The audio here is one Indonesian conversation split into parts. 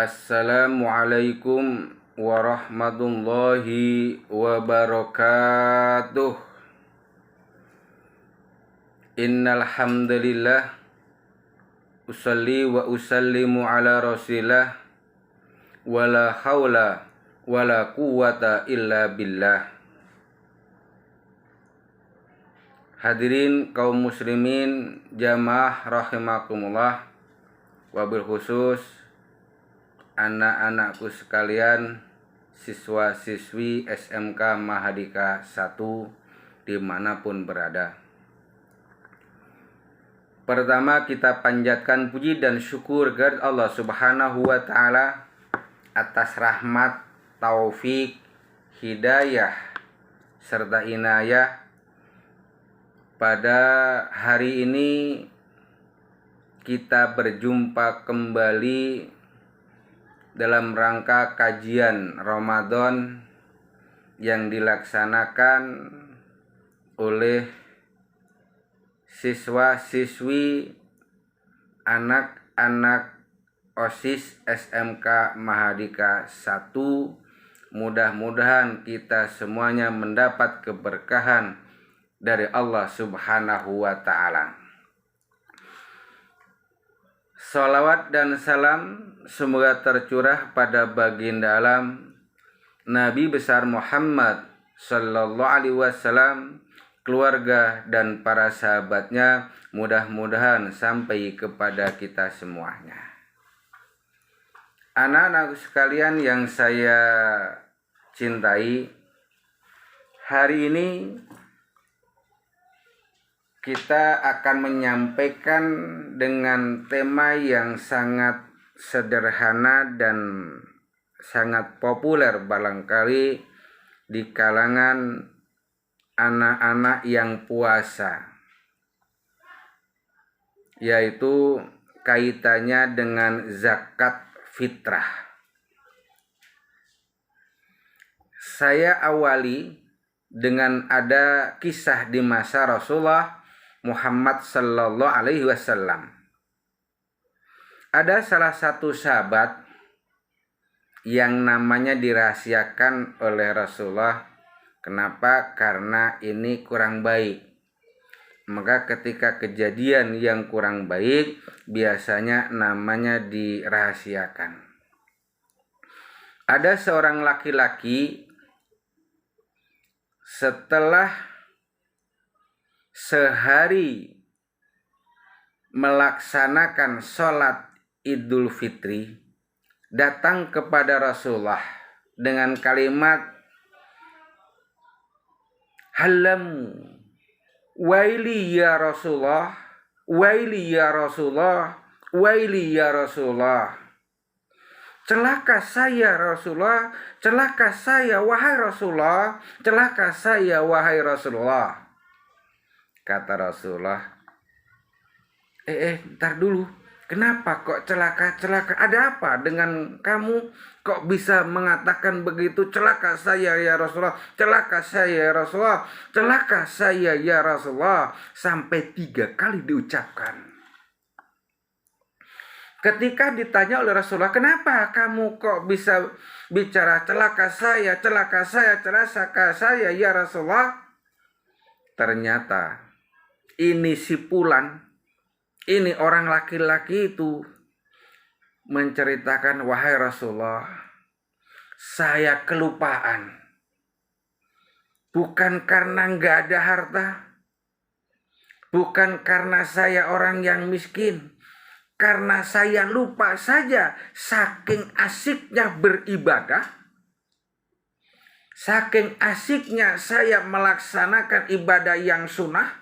Assalamualaikum warahmatullahi wabarakatuh. Innal hamdalillah usalli wa usallimu ala rasulillah wala haula wala quwata illa billah. Hadirin kaum muslimin jamaah rahimakumullah, wabil khusus anak-anakku sekalian, siswa-siswi SMK Mahadika 1 dimanapun berada. Pertama, kita panjatkan puji dan syukur kepada Allah Subhanahu wa Ta'ala atas rahmat, taufik, hidayah, serta inayah. Pada hari ini kita berjumpa kembali dalam rangka kajian Ramadan yang dilaksanakan oleh siswa-siswi anak-anak OSIS SMK Mahadika 1. Mudah-mudahan kita semuanya mendapat keberkahan dari Allah Subhanahu wa Ta'ala. Salawat dan salam semoga tercurah pada baginda alam Nabi besar Muhammad sallallahu alaihi wasallam, keluarga dan para sahabatnya, mudah-mudahan sampai kepada kita semuanya. Anak-anak sekalian yang saya cintai, hari ini kita akan menyampaikan dengan tema yang sangat sederhana dan sangat populer barangkali di kalangan anak-anak yang puasa, yaitu kaitannya dengan zakat fitrah. Saya awali dengan ada kisah di masa Rasulullah Muhammad sallallahu alaihi wasallam. Ada salah satu sahabat yang namanya dirahasiakan oleh Rasulullah. Kenapa? Karena ini kurang baik. Maka ketika kejadian yang kurang baik, biasanya namanya dirahasiakan. Ada seorang laki-laki setelah sehari melaksanakan sholat Idul Fitri, datang kepada Rasulullah dengan kalimat, "Halam waili ya Rasulullah, waili ya Rasulullah, waili ya Rasulullah." Celaka saya Rasulullah, celaka saya wahai Rasulullah, celaka saya wahai Rasulullah. Kata Rasulullah, ntar dulu, kenapa kok celaka? Ada apa dengan kamu? Kok bisa mengatakan begitu? Celaka saya ya Rasulullah, celaka saya ya Rasulullah, celaka saya ya Rasulullah, sampai 3 kali diucapkan. Ketika ditanya oleh Rasulullah, kenapa kamu kok bisa bicara celaka saya, celaka saya, celaka saya ya Rasulullah? Ternyata ini si Fulan, ini orang laki-laki itu menceritakan, wahai Rasulullah, saya kelupaan. Bukan karena nggak ada harta, bukan karena saya orang yang miskin, karena saya lupa saja saking asiknya beribadah, saking asiknya saya melaksanakan ibadah yang sunnah.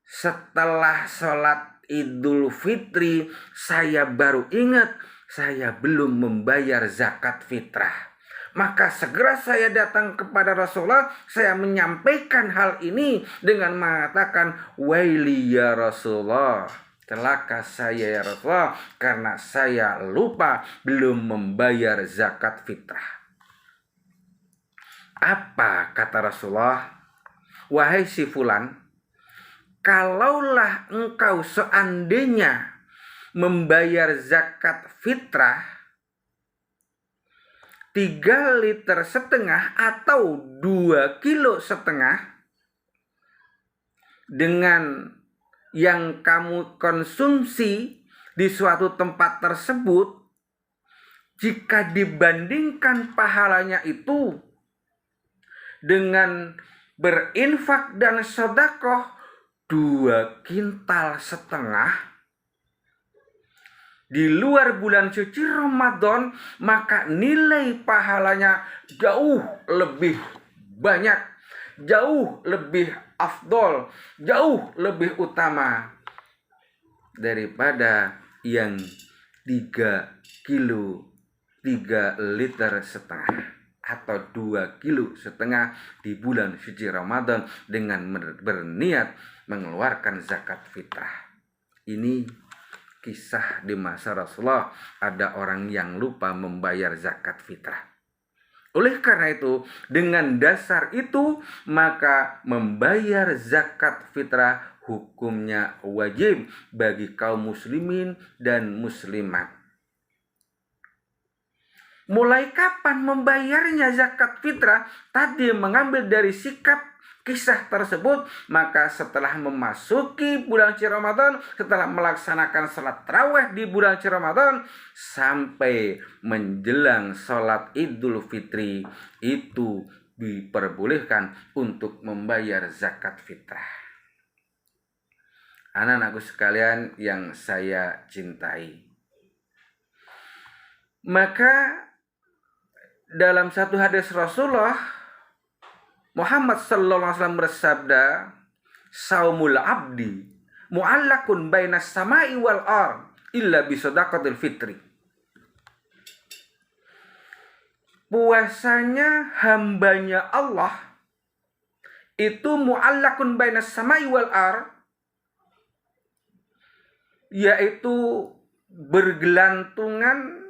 Setelah sholat Idul Fitri, saya baru ingat saya belum membayar zakat fitrah. Maka segera saya datang kepada Rasulullah, saya menyampaikan hal ini dengan mengatakan, waili ya Rasulullah, celaka saya ya Rasulullah, karena saya lupa belum membayar zakat fitrah. Apa kata Rasulullah? Wahai si Fulan, kalaulah engkau seandainya membayar zakat fitrah 3,5 liter atau 2,5 kilo dengan yang kamu konsumsi di suatu tempat tersebut, jika dibandingkan pahalanya itu dengan berinfak dan sedekah 2,5 kintal di luar bulan suci Ramadan, maka nilai pahalanya jauh lebih banyak, jauh lebih afdol, jauh lebih utama daripada yang 3 liter atau 2,5 kilo di bulan suci Ramadan dengan berniat mengeluarkan zakat fitrah. Ini kisah di masa Rasulullah, ada orang yang lupa membayar zakat fitrah. Oleh karena itu, dengan dasar itu, maka membayar zakat fitrah hukumnya wajib bagi kaum muslimin dan muslimat. Mulai kapan membayarnya zakat fitrah? Tadi mengambil dari sikap kisah tersebut, maka setelah memasuki bulan suci Ramadan, setelah melaksanakan salat tarawih di bulan suci Ramadan sampai menjelang salat Idul Fitri, itu diperbolehkan untuk membayar zakat fitrah. Anak-anakku sekalian yang saya cintai, maka dalam satu hadis Rasulullah Muhammad sallallahu alaihi wasallam bersabda, "Saumul abdi mu'allakun bainas samai wal ard illa bi shadaqatil fitri." Puasanya hambanya Allah itu mu'allakun bainas samai wal ard, yaitu bergelantungan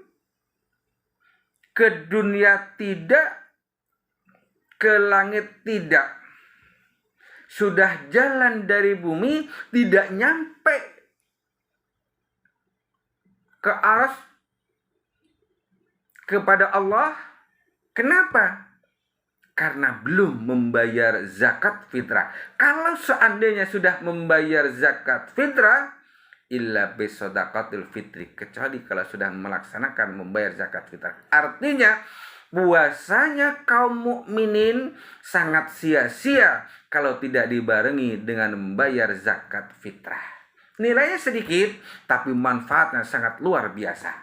ke dunia tidak, ke langit tidak. Sudah jalan dari bumi, tidak nyampe ke arsy kepada Allah. Kenapa? Karena belum membayar zakat fitrah. Kalau seandainya sudah membayar zakat fitrah, illa bisadaqatil fitri, kecuali kalau sudah melaksanakan membayar zakat fitrah. Artinya puasanya kaum mukminin sangat sia-sia kalau tidak dibarengi dengan membayar zakat fitrah. Nilainya sedikit, tapi manfaatnya sangat luar biasa.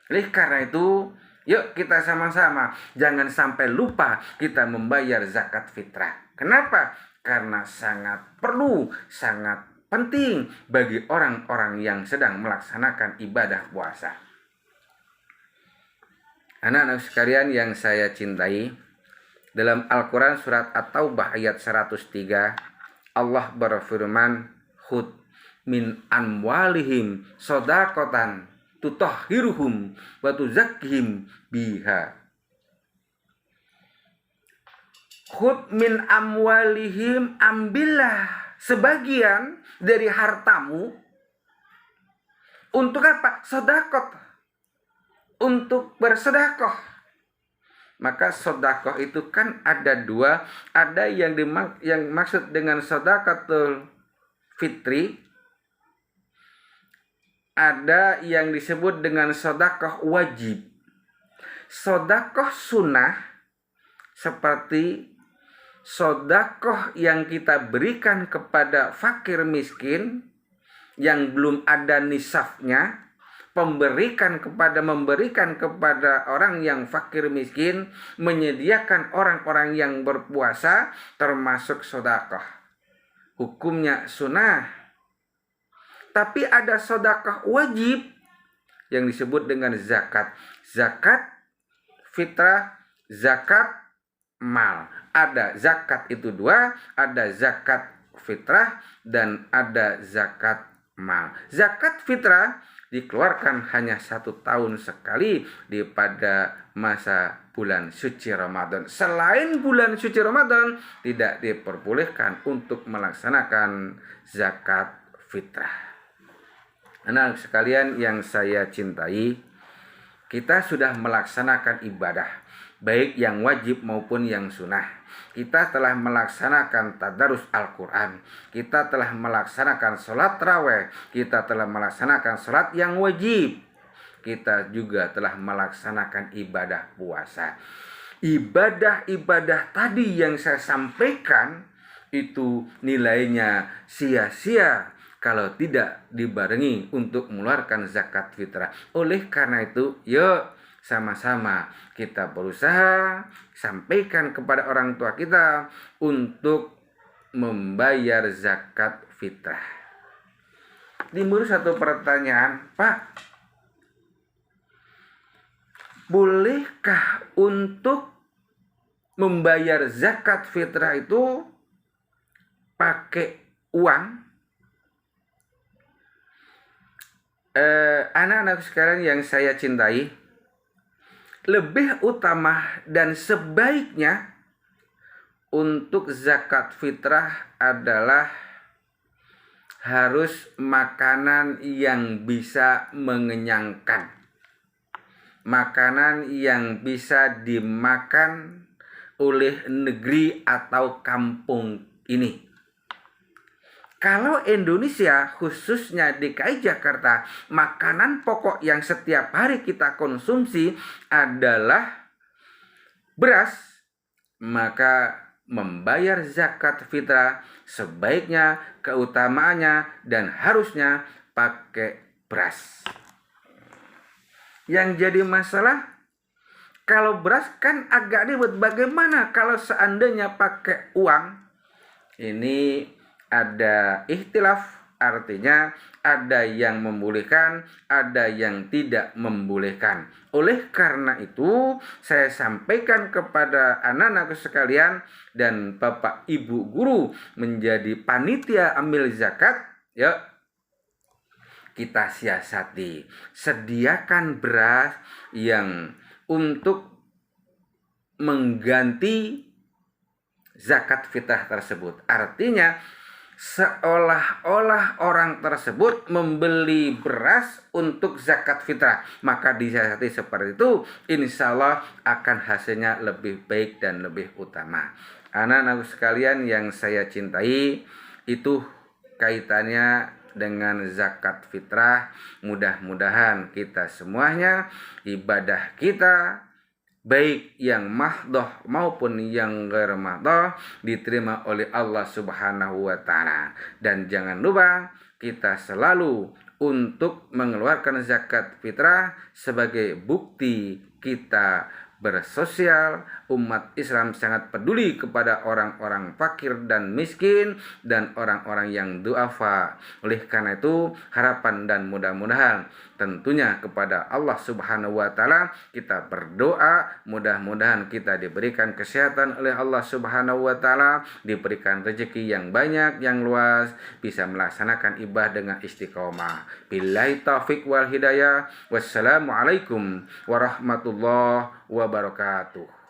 Oleh karena itu, yuk kita sama-sama jangan sampai lupa kita membayar zakat fitrah. Kenapa? Karena sangat perlu, sangat penting bagi orang-orang yang sedang melaksanakan ibadah puasa. Anak-anak sekalian yang saya cintai, dalam Al-Quran surat At-Taubah ayat 103, Allah berfirman, "Khudh min amwalihim shadaqatan tutahhiruhum wa tuzakkihim biha." Khudh min amwalihim, ambillah sebagian dari hartamu. Untuk apa? Sedekah. Untuk bersedekah. Maka sedekah itu kan ada dua. Ada yang maksud dengan sedekatul fitri. Ada yang disebut dengan sedekah wajib. Sedekah sunnah seperti sedekah yang kita berikan kepada fakir miskin yang belum ada nisabnya, memberikan kepada orang yang fakir miskin, menyediakan orang-orang yang berpuasa, termasuk sedekah. Hukumnya sunnah. Tapi ada sedekah wajib yang disebut dengan zakat. Zakat fitrah, zakat mal. Ada zakat itu dua, ada zakat fitrah dan ada zakat mal. Zakat fitrah dikeluarkan hanya 1 tahun sekali pada masa bulan suci Ramadan. Selain bulan suci Ramadan tidak diperbolehkan untuk melaksanakan zakat fitrah. Anak sekalian yang saya cintai, kita sudah melaksanakan ibadah, baik yang wajib maupun yang sunnah. Kita telah melaksanakan tadarus Al-Quran. Kita telah melaksanakan sholat tarawih. Kita telah melaksanakan sholat yang wajib. Kita juga telah melaksanakan ibadah puasa. Ibadah-ibadah tadi yang saya sampaikan itu nilainya sia-sia kalau tidak dibarengi untuk mengeluarkan zakat fitrah. Oleh karena itu, yuk sama-sama kita berusaha sampaikan kepada orang tua kita untuk membayar zakat fitrah. Timbul satu pertanyaan, Pak, bolehkah untuk membayar zakat fitrah itu pakai uang? Anak-anak sekalian yang saya cintai, lebih utama dan sebaiknya untuk zakat fitrah adalah harus makanan yang bisa mengenyangkan, makanan yang bisa dimakan oleh negeri atau kampung ini. Kalau Indonesia, khususnya DKI Jakarta, makanan pokok yang setiap hari kita konsumsi adalah beras, maka membayar zakat fitrah sebaiknya, keutamaannya, dan harusnya pakai beras. Yang jadi masalah, kalau beras kan agak ribet. Bagaimana kalau seandainya pakai uang? Ini ada ikhtilaf, artinya ada yang membolehkan, ada yang tidak membolehkan. Oleh karena itu, saya sampaikan kepada anak-anak sekalian dan Bapak Ibu guru menjadi panitia ambil zakat, yuk kita siasati, sediakan beras yang untuk mengganti zakat fitrah tersebut. Artinya seolah-olah orang tersebut membeli beras untuk zakat fitrah, maka disiasati seperti itu, insya Allah akan hasilnya lebih baik dan lebih utama. Anak-anak sekalian yang saya cintai, itu kaitannya dengan zakat fitrah. Mudah-mudahan kita semuanya ibadah kita, baik yang mahdoh maupun yang ghair mahdoh, diterima oleh Allah Subhanahu wa Ta'ala. Dan jangan lupa kita selalu untuk mengeluarkan zakat fitrah sebagai bukti kita bersosial. Umat Islam sangat peduli kepada orang-orang fakir dan miskin dan orang-orang yang duafa. Oleh karena itu, harapan dan mudah-mudahan tentunya kepada Allah Subhanahu wa Ta'ala kita berdoa, mudah-mudahan kita diberikan kesehatan oleh Allah Subhanahu wa Ta'ala, diberikan rezeki yang banyak, yang luas, bisa melaksanakan ibadah dengan istiqomah. Billahi taufik wal hidayah. Wassalamualaikum warahmatullahi wabarakatuh.